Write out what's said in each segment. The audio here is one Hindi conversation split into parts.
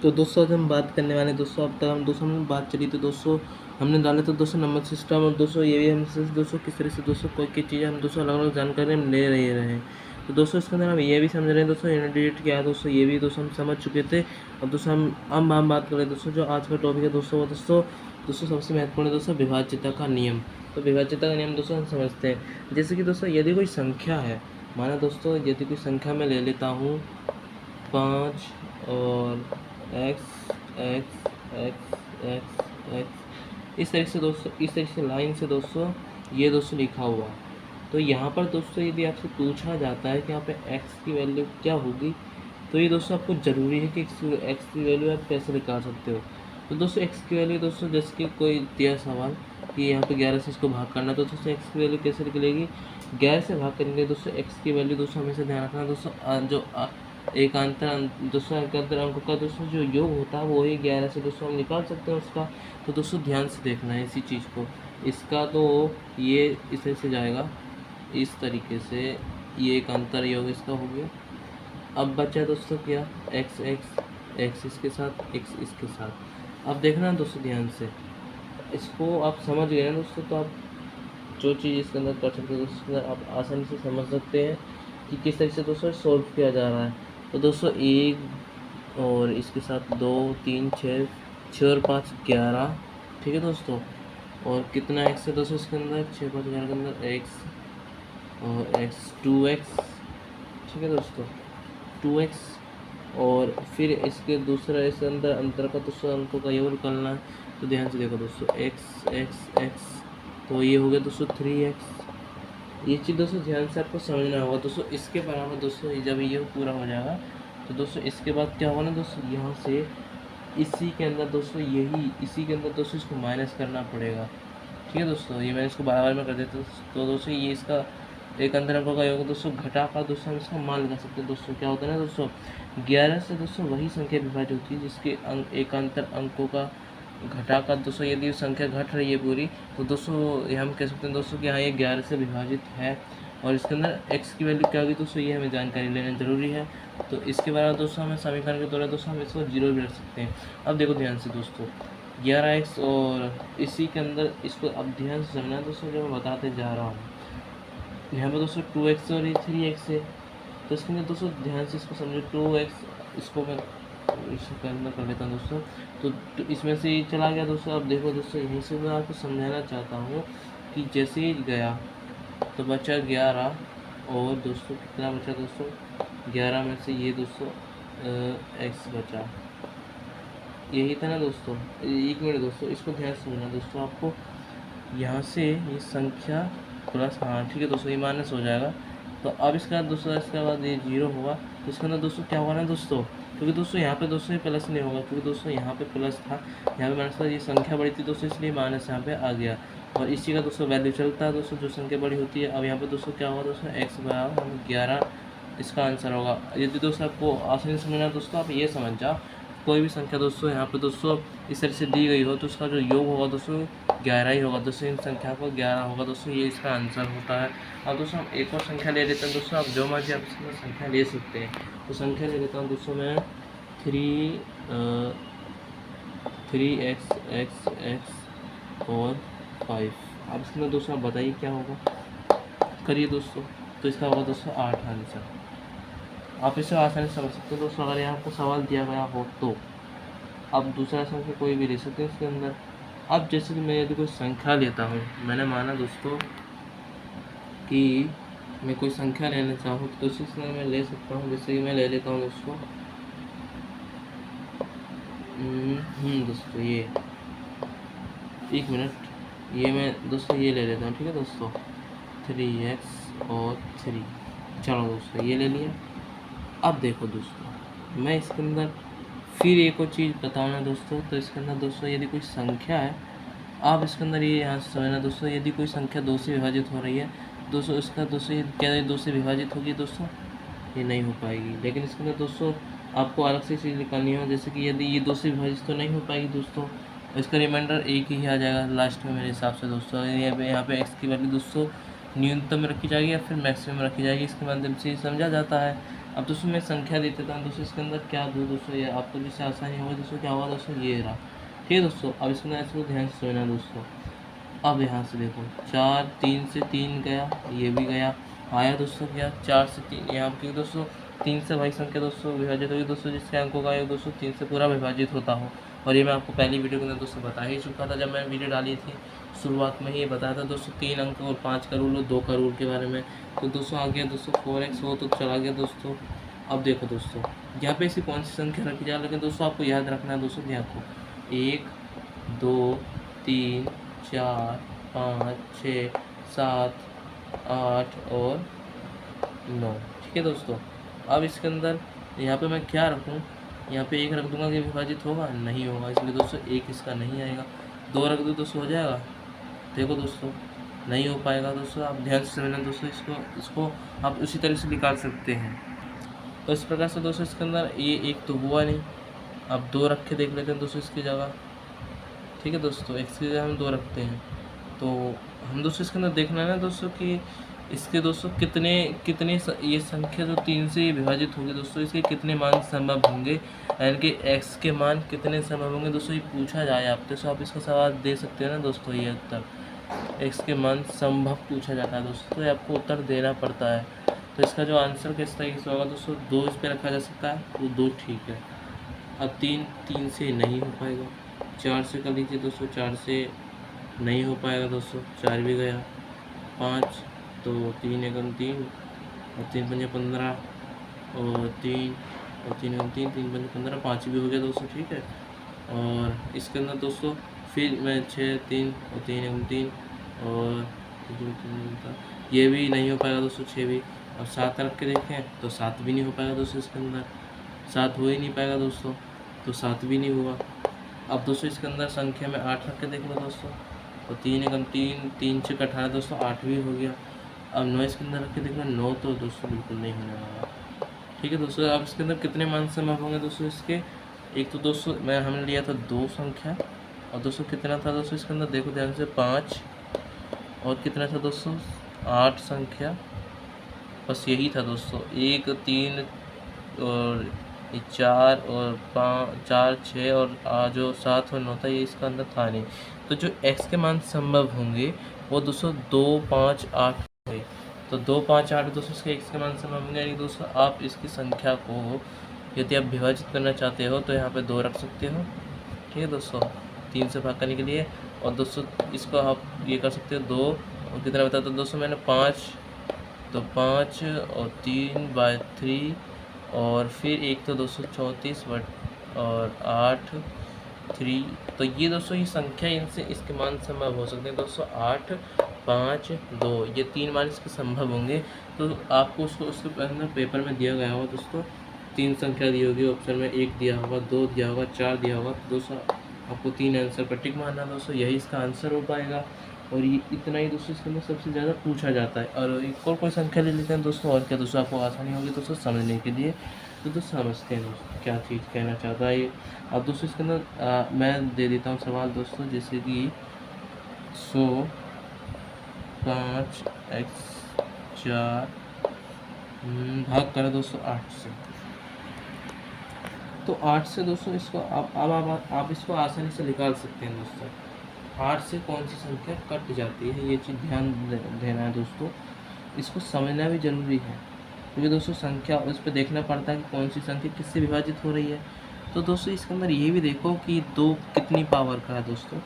तो दोस्तों आज हम बात करने वाले हैं दोस्तों, अब तक हम दोस्तों हमने बात चली तो दोस्तों हमने डाला तो दोस्तों नंबर सिस्टम, और दोस्तों ये भी हमसे दोस्तों किस तरह से दोस्तों कोई की चीज़ें हम दोस्तों अलग अलग जानकारी हम ले रहे हैं। तो दोस्तों इसके अंदर हम ये भी समझ रहे हैं दोस्तों यूनिट क्या है दोस्तों, ये भी दोस्तों हम समझ चुके थे। और दोस्तों हम बात करें दोस्तों जो आज का टॉपिक है दोस्तों, वो दोस्तों सबसे महत्वपूर्ण है दोस्तों विभाज्यता का नियम। तो विभाज्यता का नियम दोस्तों हम समझते हैं। जैसे कि दोस्तों यदि कोई संख्या है, माना दोस्तों यदि कोई संख्या मैं ले लेता हूँ 5 और x x x x x, इस तरह से दोस्तों, इस तरह से लाइन से दोस्तों ये दोस्तों लिखा हुआ। तो यहाँ पर दोस्तों यदि आपसे पूछा जाता है कि यहाँ पे x की वैल्यू क्या होगी, तो ये दोस्तों आपको ज़रूरी है कि x की वैल्यू आप कैसे निकाल सकते हो। तो दोस्तों x की वैल्यू दोस्तों, जैसे कि कोई दिया सवाल कि यहाँ पे 11 से इसको भाग करना, तो दोस्तों x की वैल्यू कैसे निकलेगी, 11 से भाग करने के लिए दोस्तों x की वैल्यू दोस्तों हमेशा ध्यान रखना दोस्तों, जो एकांतर अंक का दोस्तों जो योग होता है वो ही 11 से दोस्तों हम निकाल सकते हैं उसका। तो दोस्तों ध्यान से देखना है इसी चीज़ को, इसका तो ये इस तरह से जाएगा, इस तरीके से ये एकांतर योग इसका हो गया। अब बचा दोस्तों क्या, एक्स एक्स एक्स इसके साथ, एक्स इसके साथ। अब देखना दोस्तों ध्यान से, इसको आप समझ गए ना दोस्तों, तो आप जो चीज़ इसके अंदर कर सकते हो दोस्तों, इसके अंदर आप आसानी से समझ सकते हैं कि किस तरह से दोस्तों सॉल्व किया जा रहा है। तो दोस्तों 1 और इसके साथ 2 3 6 6 और 5 11, ठीक है दोस्तों। और कितना एक्स है दोस्तों इसके अंदर, 6 5 11 के अंदर एक्स और एक्स 2x, ठीक है दोस्तों 2x। और फिर इसके दूसरा इसके अंदर अंतर का दोस्तों अंकों का योग निकालना है। तो ध्यान से देखो दोस्तों x x x, तो ये हो गया दोस्तों 3x। ये चीज़ दोस्तों ध्यान से आपको समझना होगा दोस्तों। इसके बराबर दोस्तों जब ये पूरा हो जाएगा तो दोस्तों इसके बाद क्या होगा ना दोस्तों, यहाँ से इसी के अंदर दोस्तों इसी के अंदर दोस्तों इसको माइनस करना पड़ेगा, ठीक है दोस्तों। ये मैं इसको बार में कर देता हूँ। तो दोस्तों ये इसका एक अंतर अंकों का योग दोस्तों घटा का दोस्तों हम इसका मान लगा सकते हैं दोस्तों। क्या होता है ना दोस्तों, 11 से दोस्तों वही संख्या विभाज्य होती है जिसके एकांतर अंकों का घटा कर दोस्तों यदि संख्या घट रही है पूरी, तो दोस्तों ये हम कह सकते हैं दोस्तों कि हाँ ये 11 से विभाजित है। और इसके अंदर x की वैल्यू क्या होगी दोस्तों, ये हमें जानकारी लेना ज़रूरी है। तो इसके बाद दोस्तों हमें समीकरण के द्वारा दोस्तों हम इसको 0 भी रख सकते हैं। अब देखो ध्यान से दोस्तों 11x, और इसी के अंदर इसको अब ध्यान से समझना दोस्तों, जो मैं बताते जा रहा हूँ यहाँ पर दोस्तों 2x और ये 3x है। तो इसके अंदर दोस्तों ध्यान से इसको समझो, 2x इसको मैं इसके अंदर कर लेता हूँ दोस्तों। तो इसमें से ये चला गया दोस्तों। अब देखो दोस्तों यहीं से मैं आपको समझाना चाहता हूँ कि जैसे ही गया तो बचा 11, और दोस्तों कितना बचा दोस्तों, 11 में से ये दोस्तों x बचा, यही था ना दोस्तों। एक मिनट दोस्तों, इसको ध्यान से समझना दोस्तों, आपको यहाँ से ये संख्या प्लस, हाँ ठीक है दोस्तों, ये माइनस हो जाएगा। तो अब इसके बाद दोस्तों इसके बाद ये 0 होगा। तो इसके अंदर दोस्तों क्या होगा ना दोस्तों, क्योंकि दोस्तों यहाँ पे दोस्तों ये प्लस नहीं होगा, क्योंकि दोस्तों यहाँ पे प्लस था, यहाँ पे माइनस था, ये संख्या बड़ी थी दोस्तों इसलिए माइनस यहाँ पे आ गया। और इसी का दोस्तों वैल्यू चलता है दोस्तों, जो संख्या बड़ी होती है। अब यहाँ पे दोस्तों क्या होगा दोस्तों, x बराबर 11 इसका आंसर होगा। यदि दोस्तों आपको आसानी से समझना दोस्तों, आप ये समझ जाओ कोई भी संख्या दोस्तों यहाँ पे दोस्तों इस तरह से दी गई हो तो उसका जो योग होगा दोस्तों 11 ही होगा दोस्तों, इन संख्या को 11 होगा दोस्तों, ये इसका आंसर होता है। अब दोस्तों हम एक और संख्या ले लेते हैं दोस्तों, आप जो मर्जी आप इसमें संख्या ले सकते हैं। तो संख्या ले लेता हूँ दोस्तों मैं 3x और 5। अब इसमें दोस्तों आप बताइए क्या होगा, करिए दोस्तों। तो इसका होगा दोस्तों 8 आंसर। आप इसे आसानी से समझ सकते हो दोस्तों, अगर यहाँ आपको सवाल दिया गया हो तो आप दूसरा संख्या कोई भी ले सकते हैं इसके अंदर। अब जैसे कि मैं यदि कोई संख्या लेता हूँ, मैंने माना दोस्तों कि मैं कोई संख्या लेना चाहूँ तो उसी समय मैं ले सकता हूँ। जैसे कि मैं ले लेता हूँ दोस्तों दोस्तों ये एक मिनट, ये मैं दोस्तों ये ले लेता हूँ, ठीक है दोस्तों 3x और 3। चलो दोस्तों ये ले लिया। अब देखो दोस्तों मैं इसके अंदर फिर एक और चीज़ बताऊँ ना दोस्तों, तो इसके अंदर दोस्तों यदि कोई संख्या है, आप इसके अंदर ये यहाँ से समझना दोस्तों, यदि कोई संख्या 2 से विभाजित हो रही है दोस्तों, इसका दोस्तों क्या 2 से विभाजित होगी दोस्तों, ये नहीं हो पाएगी। लेकिन इसके अंदर दोस्तों आपको अलग से चीज़ निकालनी हो, जैसे कि यदि ये 2 से विभाजित तो नहीं हो पाएगी दोस्तों, इसका रिमाइंडर एक ही आ जाएगा लास्ट में मेरे हिसाब से दोस्तों। यहाँ पे एक्स की वैल्यू दोस्तों न्यूनतम रखी जाएगी या फिर मैक्सिमम रखी जाएगी, इसके माध्यम से समझा जाता है। अब दोस्तों मैं संख्या दे देता हूँ दोस्तों, इसके अंदर क्या दूँ दोस्तों, ये आपको जिससे आसानी होगी दोस्तों, क्या होगा दोस्तों, ये रहा। ठीक है दोस्तों, अब इसके अंदर इसको ध्यान से सुनना दोस्तों। अब यहाँ से देखो 4, 3 से 3 गया, ये भी गया, आया दोस्तों क्या 4 से 3, यहाँ पे दोस्तों 3 से भाई संख्या दोस्तों विभाजित होगी दोस्तों, जिसके अंकों का योग दोस्तों 3 से पूरा विभाजित होता हो। और ये मैं आपको पहली वीडियो के अंदर दोस्तों बता ही चुका था, जब मैंने वीडियो डाली थी शुरुआत में ही ये बताया था दोस्तों 3 अंक और 5 का रूल और 2 का रूल के बारे में। तो दोस्तों आ गया दोस्तों 4x हो तो चला गया दोस्तों। अब देखो दोस्तों यहाँ पे ऐसी कौन सी संख्या रखी जाए, लेकिन दोस्तों आपको याद रखना है दोस्तों, ध्यान को 1, 2, 3, 4, 5, 6, 7, 8 और 9। ठीक है दोस्तों, अब इसके अंदर यहाँ पे मैं क्या रखूँ, यहाँ पे 1 रख दूंगा कि विभाजित होगा, नहीं होगा, इसलिए दोस्तों 1 इसका नहीं आएगा। 2 रख दूँ दोस्तों हो जाएगा, देखो दोस्तों नहीं हो पाएगा दोस्तों, आप ध्यान से समझना दोस्तों, इसको आप उसी तरह से निकाल सकते हैं। तो इस प्रकार से दोस्तों इसके अंदर ये 1 तो हुआ नहीं, अब 2 रख के देख लेते हैं दोस्तों इसकी जगह। ठीक है दोस्तों, x की जगह हम 2 रखते हैं, तो हम दोस्तों इसके अंदर देखना है ना दोस्तों कि इसके दोस्तों कितने ये संख्या जो 3 से विभाजित होगी दोस्तों, इसके कितने मान संभव होंगे, यानी कि x के मान कितने संभव होंगे दोस्तों, ये पूछा जाए आपसे, तो आप इसका सवाल दे सकते हैं ना दोस्तों। ये उत्तर x के मान संभव पूछा जाता है दोस्तों, तो ये आपको उत्तर देना पड़ता है। तो इसका जो आंसर किस तरीके से होगा दोस्तों, 2 इस पर रखा जा सकता है, वो 2 ठीक है। अब 3 से नहीं हो पाएगा, 4 से कर लीजिए दोस्तों, 4 से नहीं हो पाएगा दोस्तों, 4 भी गया। 5 तो 3 एकम 3 और 3 पंजे 15 और 3 और 3 एकम 3, 3 पंजे 15, 5 भी हो गया दोस्तों। ठीक है, और इसके अंदर दोस्तों फिर मैं 6, 3 और 3 एकम 3 और ये भी नहीं हो पाएगा दोस्तों, 6 भी। और 7 रख के देखें तो 7 भी नहीं हो पाएगा दोस्तों, इसके अंदर 7 हो ही नहीं पाएगा दोस्तों, तो 7 भी नहीं हुआ। अब दोस्तों इसके अंदर संख्या में 8 रख के देख लो दोस्तों, तो 3 एकम 3, 3 6 18 दोस्तों, 8 भी हो गया। अब 9 इसके अंदर रख के देख लो, 9 तो दोस्तों बिल्कुल नहीं होने वाला। ठीक है दोस्तों, अब इसके अंदर कितने मान संभव होंगे दोस्तों इसके, एक तो दोस्तों हमने लिया था 2 संख्या, और दोस्तों कितना था दोस्तों इसके अंदर, देखो ध्यान से 5, और कितना था दोस्तों 8 संख्या, बस यही था दोस्तों। 1, 3 और 4 और 5, 4, 6 और जो 7 और 9 था, ये इसका अंदर था नहीं। तो जो x के मान संभव होंगे वो दोस्तों 2, 5, 8 है। तो 2, 5, 8 दोस्तों इसके x के मान संभव होंगे, यानी दोस्तों आप इसकी संख्या को यदि आप विभाजित करना चाहते हो तो यहाँ पे 2 रख सकते हो। ठीक है दोस्तों, 3 से भाग करने के लिए, और दोस्तों इसको आप ये कर सकते हो 2 और कितना बताया था दोस्तों मैंने 5, तो 5 और 3/3 और फिर एक तो 234 और 8 3, तो ये दोस्तों ये संख्या इनसे इसके मान संभव हो सकते हैं दोस्तों 8, 5, 2, ये 3 मान इसके संभव होंगे। तो आपको उसके अंदर पेपर में दिया गया होगा दोस्तों, 3 संख्या दी होगी, ऑप्शन में 1 दिया होगा, 2 दिया होगा, 4 दिया होगा, तो दोस्तों आपको 3 आंसर पर टिक मारना दोस्तों, यही इसका आंसर हो पाएगा। और ये इतना ही दोस्तों इसके अंदर सबसे ज़्यादा पूछा जाता है। और एक और कोई संख्या ले लेते हैं दोस्तों, और क्या दोस्तों आपको आसानी होगी दोस्तों समझने के लिए, तो समझते हैं दोस्तों क्या चीज़ कहना चाहता है ये। अब दोस्तों इसके अंदर मैं दे देता हूँ सवाल दोस्तों, जैसे कि 100 5x4 भाग करें दोस्तों 8 से। तो 8 से दोस्तों इसको आप इसको आसानी से निकाल सकते हैं दोस्तों, 8 से कौन सी संख्या कट जाती है, ये चीज़ ध्यान देना है दोस्तों, इसको समझना भी ज़रूरी है, क्योंकि दोस्तों संख्या उस पर देखना पड़ता है कि कौन सी संख्या किससे विभाजित हो रही है। तो दोस्तों इसके अंदर ये भी देखो कि 2 कितनी पावर का है दोस्तों,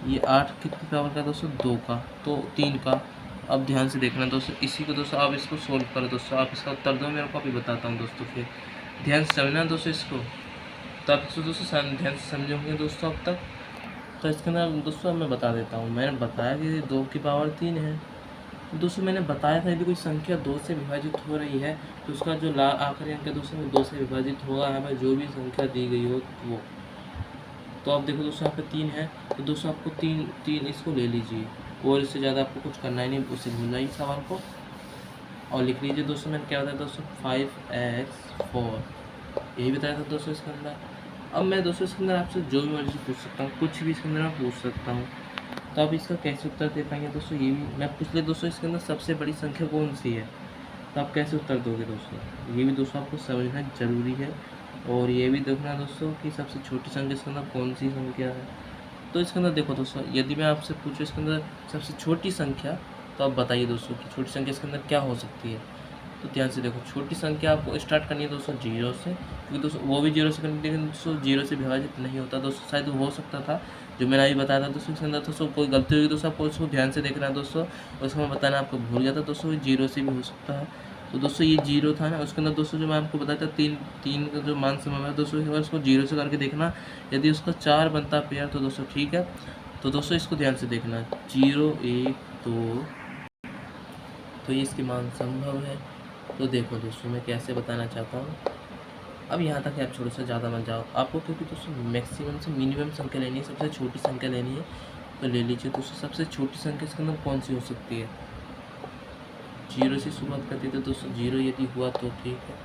ये 8 कितनी पावर का है दोस्तों, 2 का, तो 3 का। अब ध्यान से देखना दोस्तों, इसी को दोस्तों आप इसको सोल्व करो दोस्तों, आप इसका उत्तर दो, मेरे को अभी बताता हूँ दोस्तों, फिर ध्यान से समझना दोस्तों इसको, तो आप इसको दोस्तों ध्यान से समझोगे दोस्तों अब तक। तो इसके अंदर दोस्तों मैं बता देता हूँ, मैंने बताया कि 2 की पावर 3 है। दोस्तों मैंने बताया था यदि कोई संख्या 2 से विभाजित हो रही है तो उसका जो आखिरी अंक है दोस्तों 2 से विभाजित होगा, हमें जो भी संख्या दी गई हो वो। तो आप देखो दोस्तों यहाँ पे 3 है, तो दोस्तों आपको 3 इसको ले लीजिए, और इससे ज़्यादा आपको कुछ करना ही नहीं, उससे भूलना सवाल को और लिख लीजिए दोस्तों। मैंने क्या बताया दोस्तों 5x4, यही बताया था दोस्तों इसके अंदर। अब मैं दोस्तों इसके अंदर आपसे जो भी मर्जी पूछ सकता हूँ, कुछ भी इसके अंदर मैं पूछ सकता हूँ, तो आप इसका कैसे उत्तर दे पाएंगे दोस्तों, ये भी मैं पूछ ले दोस्तों। इसके अंदर सबसे बड़ी संख्या कौन सी है, तो आप कैसे उत्तर दोगे दोस्तों, ये भी दोस्तों आपको समझना जरूरी है। और ये भी देखना दोस्तों कि सबसे छोटी संख्या इसके अंदर कौन सी संख्या है। तो इसके अंदर देखो दोस्तों, यदि मैं आपसे पूछूँ इसके अंदर सबसे छोटी संख्या, तो आप बताइए दोस्तों कि छोटी संख्या इसके अंदर क्या हो सकती है। तो ध्यान से देखो, छोटी संख्या आपको स्टार्ट करनी है दोस्तों जीरो से, क्योंकि दोस्तों वो भी जीरो से करनी है, लेकिन दोस्तों जीरो से विभाजित नहीं होता दोस्तों। शायद वो हो सकता था जो मैंने अभी बताया था दोस्तों, इसके अंदर दोस्तों कोई गलती होगी दोस्तों, आपको उसको ध्यान से देखना है दोस्तों। उसको मैं बताना आपको भूल गया था दोस्तों, ये जीरो से भी हो सकता है। तो दोस्तों ये जीरो था ना, उसके अंदर दोस्तों जो मैं आपको बताया था तीन का जो मान समूह है दोस्तों, एक बार उसको जीरो से करके देखना, यदि उसका 4 बनता पेयर तो दोस्तों ठीक है। तो दोस्तों इसको ध्यान से देखना, 0 1 2, तो ये इसके मान संभव है। तो देखो दोस्तों मैं कैसे बताना चाहता हूँ। अब यहाँ तक आप थोड़ा सा ज़्यादा मत जाओ, आपको क्योंकि दोस्तों मैक्सिमम से मिनिमम संख्या लेनी है, सबसे छोटी संख्या लेनी है। तो ले लीजिए दोस्तों, सबसे छोटी संख्या इसके अंदर कौन सी हो सकती है। जीरो से शुरुआत करती है, तो दोस्तों जीरो यदि हुआ तो ठीक है।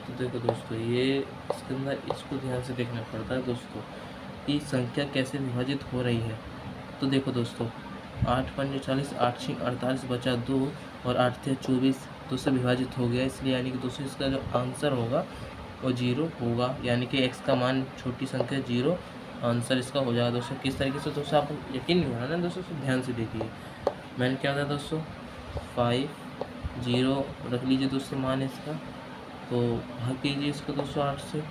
तो देखो दोस्तों ये इसके अंदर इसको ध्यान से देखना पड़ता है दोस्तों कि संख्या कैसे विभाजित हो रही है। तो देखो दोस्तों 8 पंजे 40, 8 6 48 बचा 2 और 8 थे 24, 2 से विभाजित हो गया, इसलिए यानी कि दोस्तों इसका जो आंसर होगा वो 0 होगा, यानी कि x का मान छोटी संख्या 0 आंसर इसका हो जाएगा दोस्तों। किस तरीके से दोस्तों आपको यकीन नहीं हो रहा ना दोस्तों, तो ध्यान से देखिए मैंने क्या था दोस्तों 5 0 रख लीजिए दोस्तों मान इसका, तो भाग कीजिए इसको दोस्तों 8 से।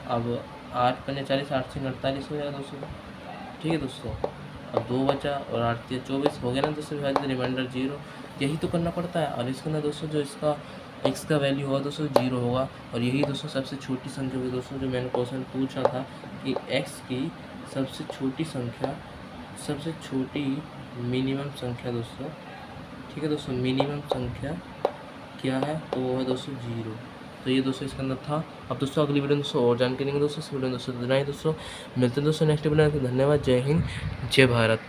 अब 8 पंजे 40, 8 6 48 हो जाएगा दोस्तों, ठीक है दोस्तों। अब 2 बचा और 8 3 24 हो गया ना दोस्तों विभाजित, रिमाइंडर 0। यही तो करना पड़ता है। और इसके अंदर दोस्तों जो इसका x का वैल्यू होगा दोस्तों 0 होगा, और यही दोस्तों सबसे छोटी संख्या होगी दोस्तों, जो मैंने क्वेश्चन पूछा था कि x की सबसे छोटी संख्या, सबसे छोटी मिनिमम संख्या दोस्तों, ठीक है दोस्तों, मिनिमम संख्या क्या है, तो वो है दोस्तों 0। तो ये दोस्तों इसके अंदर था। अब दोस्तों अगली वीडियो में दोस्तों और जानकारी देंगे दोस्तों, इस वीडियो में दोस्तों इतना ही दोस्तों, मिलते हैं दोस्तों नेक्स्ट वीडियो में। धन्यवाद, जय हिंद, जय भारत।